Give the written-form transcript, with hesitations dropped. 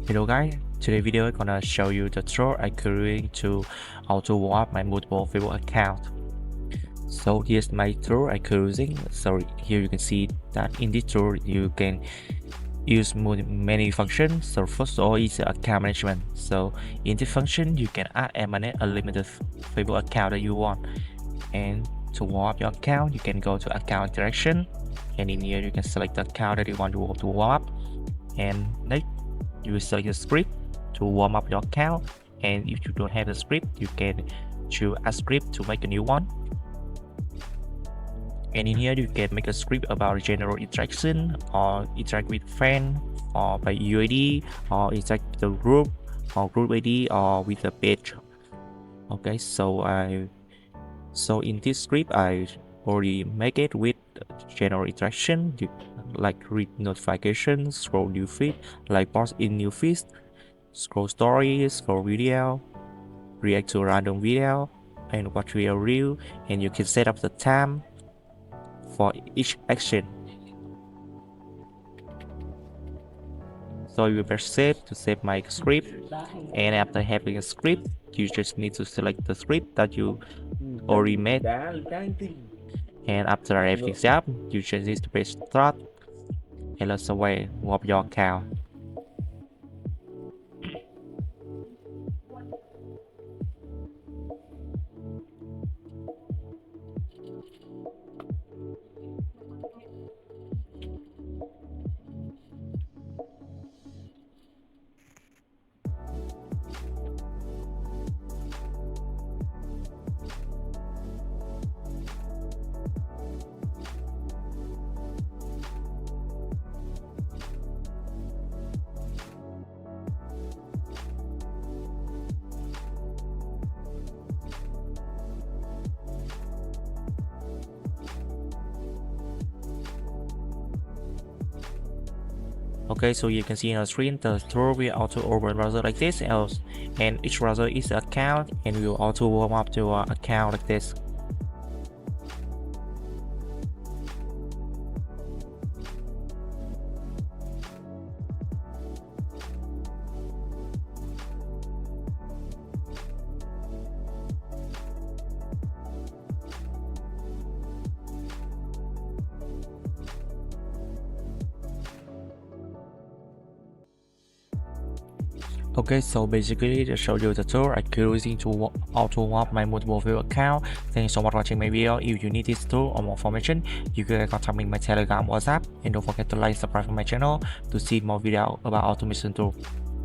Hello guys, today's video is gonna show you the tool I created to auto warm up my multiple Facebook account. So here's my tool I created. So here you can see that in this tool you can use many functions. So first of all is account management. So in this function you can add and manage a limited Facebook account that you want. And to warm up your account, you can go to account interaction, and in here you can select the account that you want to warm up, and next you will select the script to warm up your account. And if you don't have the script, you can choose a script to make a new one. And in here you can make a script about general interaction, or interact with friend, or by UID, or interact with the group, or group ID, or with the page. Okay, so in this script I already make it with general interaction, like read notifications, scroll new feed, like post in new feed, scroll stories, scroll video, react to random video, and watch video review. And you can set up the time for each action. So you press save to save my script, and after having a script you just need to select the script that you already made. And after everything set up, you just need to press start and let's away warm your account. Okay, so you can see on the screen the tool will auto open browser like this, and each browser is an account, and will auto warm up to an account like this. Okay, so basically to show you the tool I created to auto warm up my multiple Facebook account. Thank you so much for watching my video. If you need this tool or more information, you can contact me in my Telegram, WhatsApp, and don't forget to like and subscribe to my channel to see more videos about automation tool.